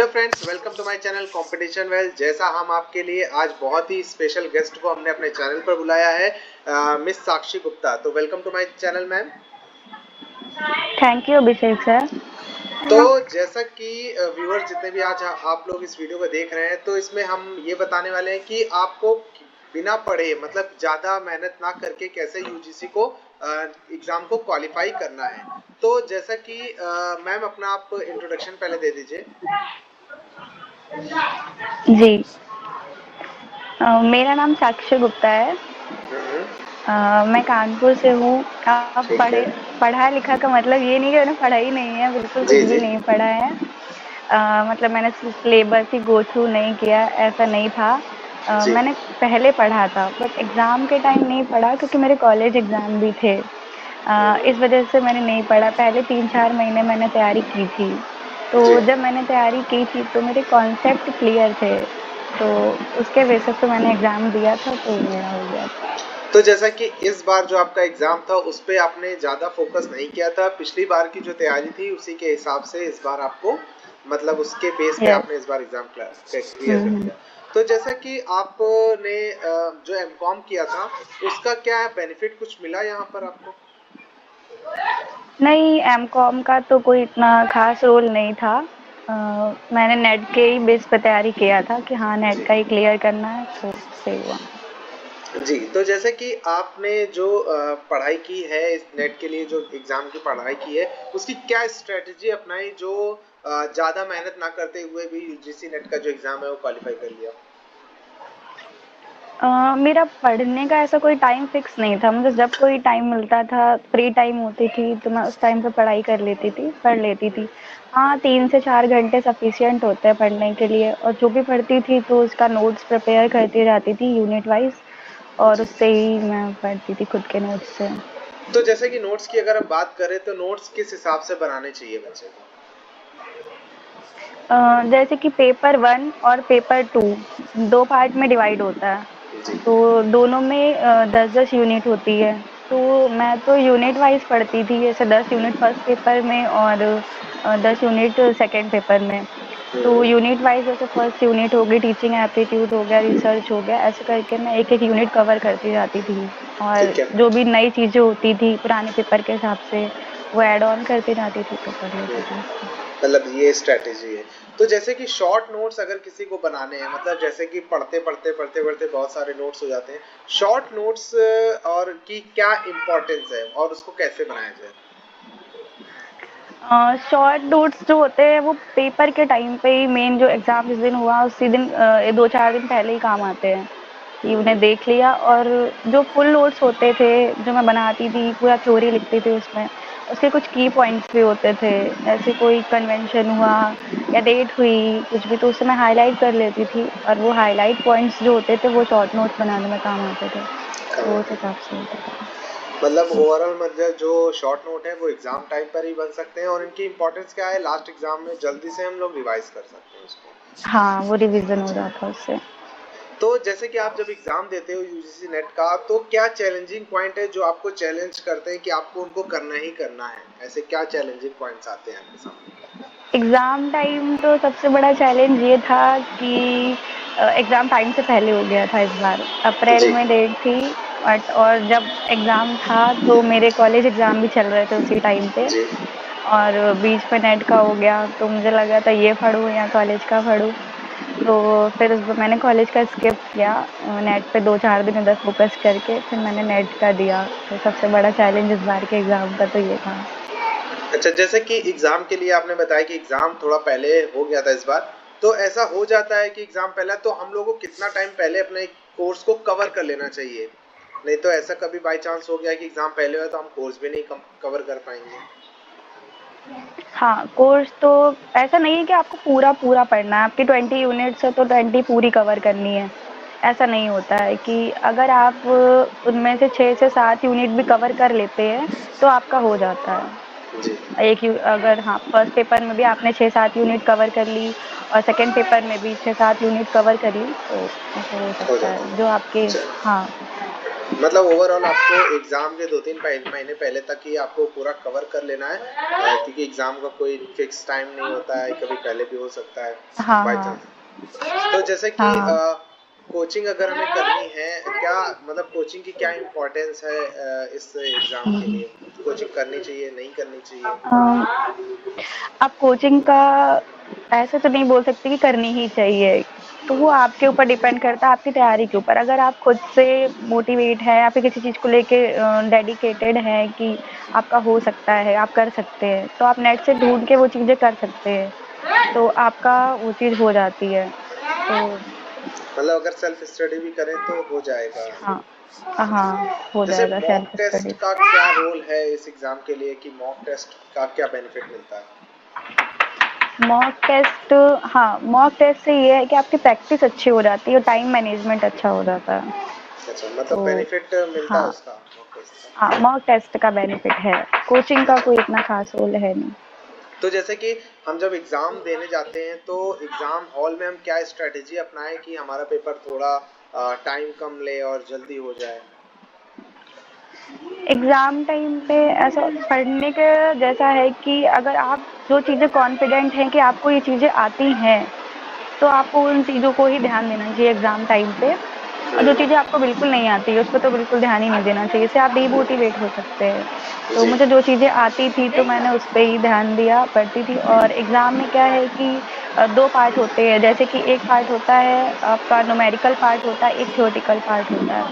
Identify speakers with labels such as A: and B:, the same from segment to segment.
A: Hello friends, welcome to my channel competition well. जैसा हम आपके लिए आज बहुत ही स्पेशल गेस्ट को हमने अपने चैनल पर बुलाया है, मिस साक्षी गुप्ता। तो welcome to my channel ma'am.
B: Thank you Abhishek sir.
A: तो जैसा कि व्यूअर्स जितने भी आज आप लोग इस वीडियो को देख रहे हैं, तो इसमें हम ये बताने वाले हैं कि आपको बिना पढ़े मतलब ज़्यादा मेहनत ना करके कैसे यूजीसी को एग्ज़ाम को क्वालिफाई करना है। तो जैसा कि मैम अपना आप इंट्रोडक्शन पहले दे दीजिए।
B: जी, मेरा नाम साक्षी गुप्ता है।
A: हम्म,
B: मैं कानपुर से हूँ। आप
A: ठीक है।
B: पढ़ा लिखा का मतलब ये नहीं कि मैंने पढ़ा ही नहीं है, बिल्कुल कुछ
A: जी
B: भी
A: जी
B: नहीं पढ़ा है। मतलब मैंने सिलेबस ही गो थ्रू नहीं किया, ऐसा नहीं था।
A: जी
B: मैंने पहले पढ़ा था बट एग्ज़ाम के टाइम नहीं पढ़ा क्योंकि मेरे कॉलेज एग्ज़ाम भी थे। इस वजह से मैंने नहीं पढ़ा। पहले 3-4 महीने मैंने तैयारी की थी। तो
A: जी।
B: जब मैंने तैयारी की थी तो मेरे कॉन्सेप्ट क्लियर थे। तो उसके बेसिस पे मैंने एग्ज़ाम दिया था तो मेरा हो गया था।
A: तो जैसा कि इस बार जो आपका एग्जाम था उस पे आपने ज़्यादा फोकस नहीं किया था, पिछली बार की जो तैयारी थी उसी के हिसाब से इस बार आपको मतलब उसके बेस पे
B: यस।
A: आपने इस बार एग्जाम क्लियर कर
B: हम्म।
A: लिया। तो जैसा कि आपने जो एमकॉम किया था उसका क्या बेनिफिट कुछ मिला यहाँ पर आपको?
B: नहीं, एमकॉम का तो कोई इतना खास रोल नहीं था। मैंने नेट के ही बेस पे तैयारी किया था कि हाँ नेट
A: जी
B: का ही क्लियर करना है तो सही हुआ।
A: जी। तो जैसे कि आपने जो पढ़ाई की है इस नेट के लिए, जो एग्जाम की पढ़ाई की है, उसकी क्या स्ट्रेटजी अपनाई जो ज़्यादा मेहनत ना करते हुए भी यूजीसी नेट का जो एग्जाम है वो क्वालिफाई कर लिया?
B: मेरा पढ़ने का ऐसा कोई टाइम फिक्स नहीं था। मुझे जब कोई टाइम मिलता था, फ्री टाइम होती थी तो मैं उस टाइम पे पढ़ाई कर लेती थी, पढ़ लेती थी। हाँ, 3 से 4 घंटे सफिशिएंट होते हैं पढ़ने के लिए और जो भी पढ़ती थी तो उसका नोट्स प्रिपेयर करती जाती थी यूनिट वाइज़ और
A: जी।
B: उससे ही मैं पढ़ती थी खुद के नोट्स से।
A: तो जैसे कि नोट्स की अगर हम बात करें तो नोट्स किस हिसाब से बनाने चाहिए बच्चे को?
B: जैसे कि पेपर 1 और पेपर 2 2 पार्ट में डिवाइड होता है।
A: जी
B: तो दोनों में 10-10 यूनिट होती है। तो मैं तो यूनिट वाइज़ पढ़ती थी, जैसे 10 यूनिट फर्स्ट पेपर में और 10 यूनिट सेकंड पेपर में। तो यूनिट वाइज़ जैसे फर्स्ट यूनिट हो गई, टीचिंग एप्टीट्यूड हो गया, रिसर्च हो गया, ऐसे करके मैं एक-एक यूनिट कवर करती जाती थी। और
A: ठीक है।
B: जो भी नई चीज़ें होती थी पुराने पेपर के हिसाब से, वो ऐड ऑन करती जाती थी तो पढ़ लेती थी उसको।
A: मतलब ये स्ट्रेटेजी है। तो जैसे कि शॉर्ट नोट्स अगर किसी को बनाने हैं, मतलब जैसे कि पढ़ते पढ़ते बहुत सारे नोट्स हो जाते हैं, शॉर्ट नोट्स और की क्या इम्पोर्टेंस है और उसको कैसे बनाया जाए?
B: शॉर्ट नोट्स जो होते हैं वो पेपर के टाइम पे ही मेन जो एग्ज़ाम जिस दिन हुआ उसी दिन 2-4 दिन पहले ही काम आते हैं कि उन्हें देख लिया। और जो फुल नोट्स होते थे जो मैं बनाती थी पूरा थ्योरी लिखती थी उसमें, उसके कुछ की पॉइंट्स भी होते थे। ऐसे कोई कन्वेंशन हुआ या डेट हुई कुछ भी तो उससे मैं हाईलाइट कर लेती थी और वो हाईलाइट पॉइंट्स जो होते थे वो शॉर्ट नोट्स बनाने में काम आते थे। तो उस हिसाब से होता था।
A: मतलब ओवरऑल मतलब जो शॉर्ट नोट है वो एग्जाम टाइम पर ही बन सकते हैं और इनकी इंपॉर्टेंस क्या है, लास्ट एग्जाम में जल्दी से हम लोग रिवाइज कर सकते हैं उसको।
B: हाँ, वो रिवीजन हो जाता उससे।
A: तो जैसे कि आप जब एग्जाम देते हो यूजीसी नेट का, तो क्या चैलेंजिंग पॉइंट है जो आपको चैलेंज करते हैं कि आपको उनको करना ही करना है? ऐसे क्या चैलेंजिंग पॉइंट्स आते हैं आपके सामने?
B: एग्ज़ाम टाइम तो सबसे बड़ा चैलेंज ये था कि एग्ज़ाम टाइम से पहले हो गया था इस बार। अप्रैल
A: जी
B: में डेट थी बट और जब एग्ज़ाम था तो मेरे कॉलेज एग्ज़ाम भी चल रहे थे उसी टाइम पे
A: जी
B: और बीच में नेट का हो गया तो मुझे लगा था ये पढूँ या कॉलेज का पढूँ। तो फिर उस मैंने कॉलेज का स्किप किया। नेट पे 2-4 दिन इधर फ़ोकस करके फिर मैंने नेट का दिया। तो सबसे बड़ा चैलेंज इस बार के एग्ज़ाम का तो ये था।
A: अच्छा, जैसे कि एग्जाम के लिए आपने बताया कि एग्जाम थोड़ा पहले हो गया था इस बार, तो ऐसा हो जाता है कि एग्जाम पहले, तो हम लोगों को कितना टाइम पहले अपने कोर्स को कवर कर लेना चाहिए? नहीं तो ऐसा कभी बाई चांस हो गया कि एग्जाम पहले हो तो हम कोर्स भी नहीं कवर कर पाएंगे।
B: हाँ, कोर्स तो ऐसा नहीं है कि आपको पूरा-पूरा पढ़ना है, आपकी 20 यूनिट्स है तो 20 पूरी कवर करनी है। ऐसा नहीं होता है कि अगर आप उनमें से 6 से 7 यूनिट भी कवर कर लेते हैं, तो आपका हो जाता है।
A: जी
B: एक यू अगर हाँ, फर्स्ट पेपर में भी आपने 6-7 यूनिट कवर कर ली और सेकंड पेपर में भी 6-7 यूनिट कवर कर ली, तो ऐसा हो
A: हो
B: सकता
A: जाता
B: है, जो
A: है।
B: आपके
A: चल
B: हाँ।
A: मतलब ओवरऑल आपको एग्जाम के 2-3 महीने पहले तक ही आपको पूरा कवर कर लेना है, क्योंकि एग्जाम का कोई फिक्स टाइम नहीं होता है, कभी पहले भी हो सकता है
B: हाँ
A: बाय
B: हाँ
A: चांस। तो जैसे कि
B: हाँ।
A: कोचिंग अगर हमें करनी है, क्या मतलब कोचिंग की क्या इम्पोर्टेंस है इस एग्जाम के लिए? कोचिंग करनी चाहिए, नहीं करनी चाहिए?
B: अब कोचिंग का ऐसे तो नहीं बोल सकती कि करनी ही चाहिए, तो वो आपके ऊपर डिपेंड करता है, आपकी तैयारी के ऊपर। अगर आप खुद से मोटिवेट है या फिर किसी चीज़ को लेके डेडिकेटेड है कि आपका हो सकता है, आप कर सकते हैं, तो आप नेट से ढूंढ के वो चीज़ें कर सकते हैं, तो आपका वो चीज़ हो जाती है। तो
A: मतलब अगर सेल्फ स्टडी भी करें तो हो जाएगा।
B: हाँ हाँ, हो
A: जैसे
B: जाएगा
A: मॉक
B: सेल्फ
A: टेस्ट
B: स्टडी।
A: का क्या रोल है इस एग्जाम के लिए, कि मॉक टेस्ट का क्या बेनिफिट मिलता है?
B: मॉक टेस्ट, हाँ, मॉक टेस्ट से ये है कि आपकी प्रैक्टिस अच्छी हो जाती है और टाइम मैनेजमेंट अच्छा हो जाता है।
A: अच्छा, मतलब
B: तो
A: बेनिफिट मिलता है
B: हाँ
A: उसका मॉक टेस्ट का।
B: हाँ, मॉक टेस्ट का बेनिफिट है, कोचिंग का
A: अच्छा,
B: कोई इतना खास रोल है नहीं।
A: तो जैसे कि हम जब एग्जाम देने जाते हैं तो एग्जाम हॉल में हम क्या स्ट्रेटेजी अपनाएं कि हमारा पेपर थोड़ा टाइम कम ले और जल्दी हो जाए?
B: एग्ज़ाम टाइम पे ऐसा पढ़ने के जैसा है कि अगर आप जो चीज़ें कॉन्फिडेंट हैं कि आपको ये चीज़ें आती हैं, तो आपको उन चीज़ों को ही ध्यान देना चाहिए एग्ज़ाम टाइम पे। और जो चीज़ें आपको बिल्कुल नहीं आती है, उस पे तो बिल्कुल ध्यान ही नहीं देना चाहिए, इससे आप डिमोटिवेट हो सकते हैं। तो
A: जी।
B: मुझे जो चीज़ें आती थी, तो मैंने उस पे ही ध्यान दिया, पढ़ती थी। और एग्ज़ाम में क्या है कि 2 पार्ट होते हैं, जैसे कि एक पार्ट होता है आपका न्यूमेरिकल पार्ट होता है, एक थ्योरेटिकल पार्ट होता है।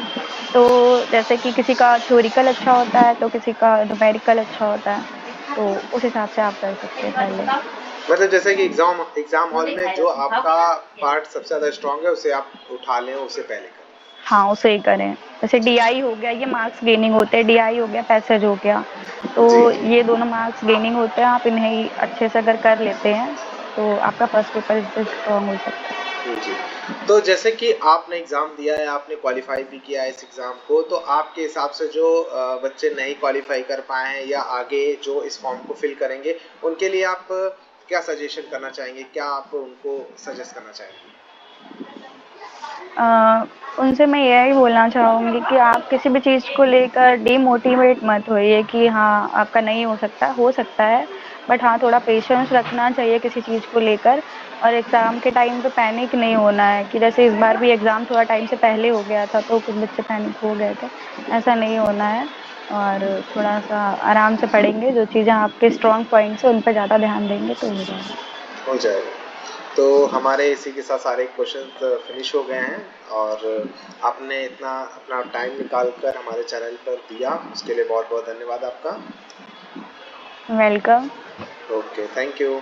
B: तो जैसे कि किसी का थ्योरेटिकल अच्छा होता है, तो किसी का न्यूमेरिकल अच्छा होता है, तो उस हिसाब से आप कर सकते हैं पहले।
A: मतलब जैसे कि एग्जाम एग्जाम हॉल में जो आपका पार्ट सबसे ज्यादा स्ट्रांग है उसे आप उठा लें, उसे पहले करें।
B: हाँ, उसे ही करें। जैसे डीआई हो गया, ये मार्क्स गेनिंग होते हैं, डीआई हो गया, पैसेज हो गया, तो
A: जी जी
B: ये दोनों मार्क्स गेनिंग होते हैं। आप इन्हें ही अच्छे से अगर कर लेते हैं, तो आपका फर्स्ट पेपर इससे स्ट्रॉन्ग हो सकता है।
A: जी। तो जैसे कि आपने एग्जाम दिया है, आपने क्वालिफाई भी किया है इस एग्जाम को, तो आपके हिसाब से जो बच्चे नहीं क्वालिफाई कर पाए हैं या आगे जो इस फॉर्म को फिल करेंगे, उनके लिए आप क्या सजेशन करना चाहेंगे, क्या आप उनको सजेस्ट करना चाहेंगे?
B: उनसे मैं यही बोलना चाहूँगी कि आप किसी भी चीज़ को लेकर डिमोटिवेट मत होइए कि हाँ, आपका नहीं हो सकता है, बट हाँ, थोड़ा पेशेंस रखना चाहिए किसी चीज़ को लेकर। और एग्ज़ाम के टाइम पे पैनिक नहीं होना है कि जैसे इस बार भी एग्ज़ाम थोड़ा टाइम से पहले हो गया था, तो कुछ बच्चे पैनिक हो गए थे, ऐसा नहीं होना है। और थोड़ा-सा आराम से पढ़ेंगे, जो चीज़ें आपके स्ट्रॉन्ग पॉइंट्स हैं, उन पे ज़्यादा ध्यान देंगे तो हो जाएगा।
A: हो जाएगा। तो हमारे इसी के साथ सारे क्वेश्चंस फिनिश हो गए हैं, और आपने इतना अपना टाइम निकाल कर हमारे चैनल पर दिया, उसके लिए बहुत बहुत धन्यवाद आपका।
B: वेलकम।
A: Okay, thank you.